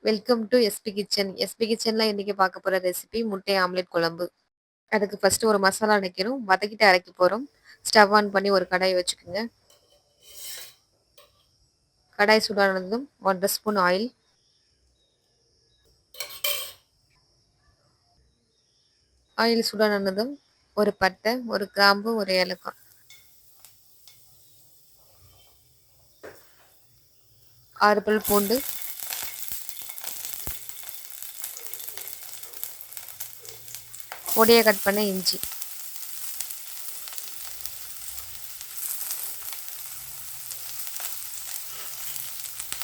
Welcome to SP kitchen. SP கிச்சன்ல இன்னைக்கு பார்க்க போற ரெசிபி முட்டை ஆம்லெட் குழம்பு. அதுக்கு ஃபர்ஸ்ட் ஒரு மசாலா அரைக்கணும். வதக்கிட்டு அரைக்க போறோம். ஸ்டவ் ஆன் பண்ணி ஒரு கடாய் வச்சுக்கோங்க. கடாய் சூடானதும் 1 ஸ்பூன் ஆயில், ஆயில் சூடானதும் ஒரு பட்டை, ஒரு கிராம்பு, ஒரு ஏலக்காய், 6 பல் பூண்டு, பொடியை கட் பண்ண இஞ்சி,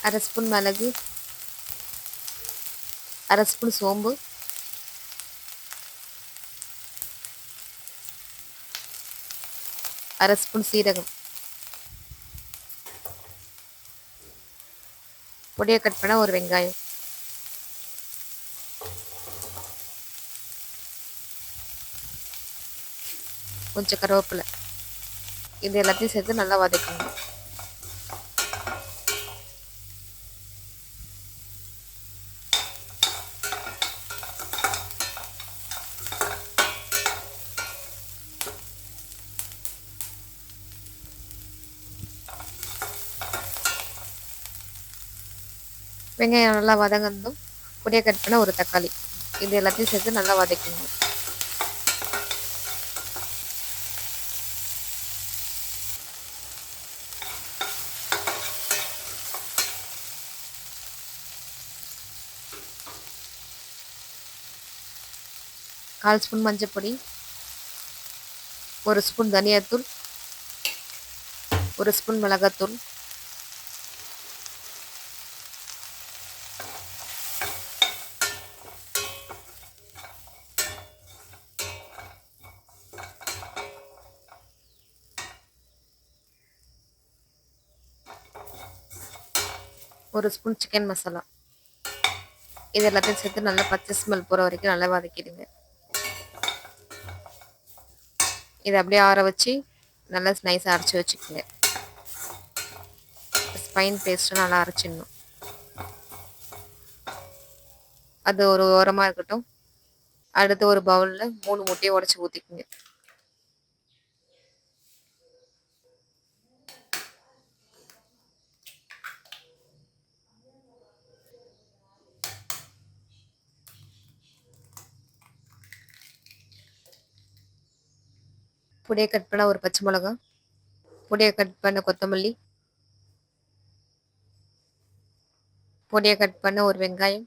அரை ஸ்பூன் மிளகு, அரை ஸ்பூன் சோம்பு, அரை ஸ்பூன் சீரகம், பொடியை கட் பண்ண ஒரு வெங்காயம், கொஞ்சம் கருவேப்பிலை. இது எல்லாத்தையும் சேர்த்து நல்லா வதக்கணும். வெங்காயம் நல்லா வதங்கணும். பொடியை கட் பண்ண ஒரு தக்காளி. இது எல்லாத்தையும் சேர்த்து நல்லா வதக்கணும். கால் ஸ்பூன் மஞ்சள் பொடி, ஒரு ஸ்பூன் தனியாத்தூள், ஒரு ஸ்பூன் மிளகாத்தூள், ஒரு ஸ்பூன் சிக்கன் மசாலா. இது எல்லாத்தையும் சேர்த்து நல்லா பச்சை ஸ்மெல் போகிற வரைக்கும் நல்லா வதக்கிடுங்க. இதை அப்படியே ஆற வச்சு நல்லா நைஸாக அரைச்சி வச்சுக்கோங்க. ஸ்பைன் பேஸ்ட்டு நல்லா அரைச்சிடணும். அது ஒரு ஓரமாக இருக்கட்டும். அடுத்து ஒரு பவுலில் 3 முட்டையை உடச்சி ஊற்றிக்குங்க. பொடியை கட் பண்ண ஒரு பச்சை மிளகா, பொடியை கட் பண்ண கொத்தமல்லி, பொடியை கட் பண்ண ஒரு வெங்காயம்,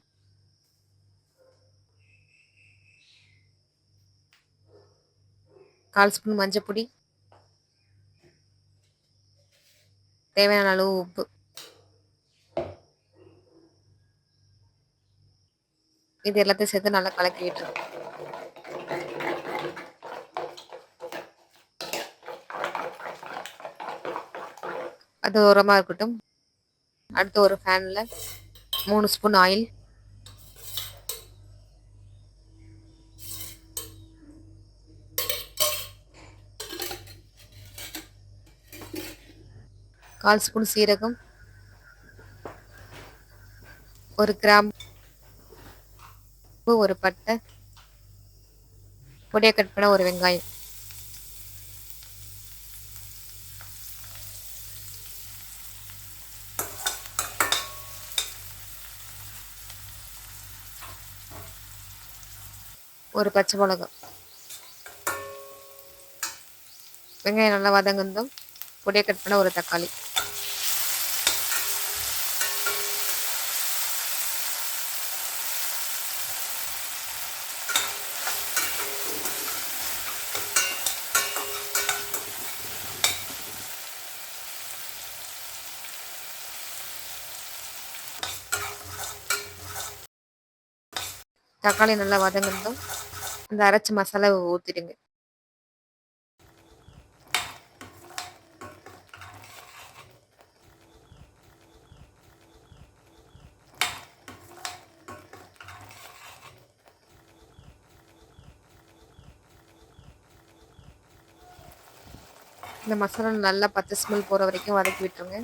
கால் ஸ்பூன் மஞ்சள் பொடி, தேவையான அளவு உப்பு. இது எல்லாத்தையும் சேர்த்து நல்லா கலக்கி விட்டுருங்க. அது ஓரமாக இருக்கட்டும். அடுத்து ஒரு ஃபேனில் 3 ஸ்பூன் ஆயில், கால் ஸ்பூன் சீரகம், ஒரு கிராம்பு, ஒரு பட்டை, பொடியை கட் பண்ண ஒரு வெங்காயம், ஒரு பச்சை மிளகா. வெங்காயம் நல்லா வதங்கணும். பொடியை கட் பண்ண ஒரு தக்காளி. தக்காளி நல்லா வதங்கணும். அந்த அரைச்ச மசாலாவை ஊற்றிடுங்க. இந்த மசாலா நல்லா பச்சை ஸ்மெல் போகிற வரைக்கும் வதக்கி விட்டுருங்க.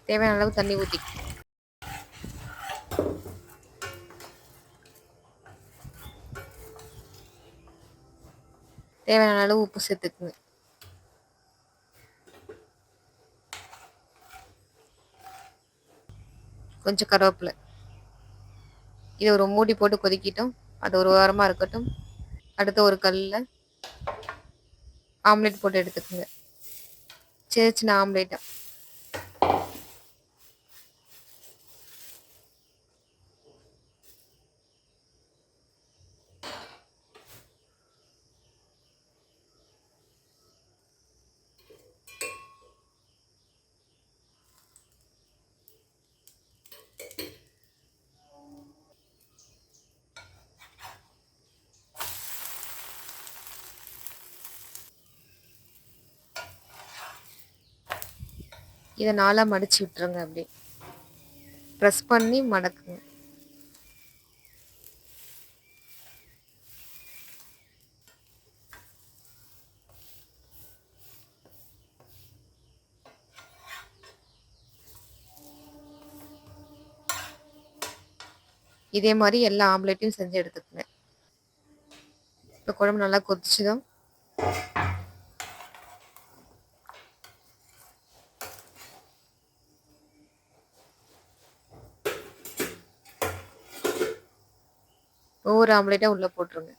தேவையான அளவு தண்ணி ஊத்திக்கணும். தேவையான அளவு உப்பு சேர்த்துக்குங்க. கொஞ்சம் கருவேப்பிலை. இதை ஒரு மூடி போட்டு கொதிக்கிட்டோம். அது ஒரு வாரமாக இருக்கட்டும். அடுத்த ஒரு கல்லில் ஆம்லெட் போட்டு எடுத்துக்கோங்க. சின்ன சின்ன ஆம்லேட்டா. இதை நாளாக மடிச்சு விட்டுருங்க. அப்படியே ப்ரெஸ் பண்ணி மடக்குங்க. இதே மாதிரி எல்லா ஆம்லெட்டையும் செஞ்சு எடுத்துக்கோங்க. இப்போ குழம்பு நல்லா கொதிச்சுதான். ஒவ்வொரு ஆம்லேட்டாக உள்ளே போட்டுருங்க.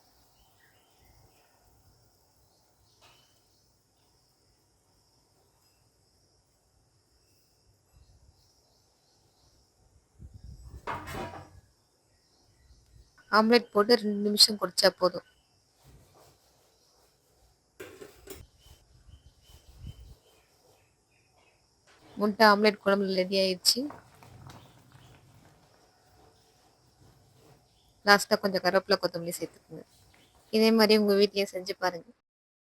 ஆம்லெட் போட்டு 2 நிமிஷம் கொதிச்சா போதும். முட்டை ஆம்லெட் குழம்பு ரெடி ஆயிடுச்சு. லாஸ்ட்டாக கொஞ்சம் கருவேப்பிலை கொத்தமல்லி சேர்த்துக்குங்க. இதே மாதிரி உங்கள் வீட்லேயே செஞ்சு பாருங்கள்.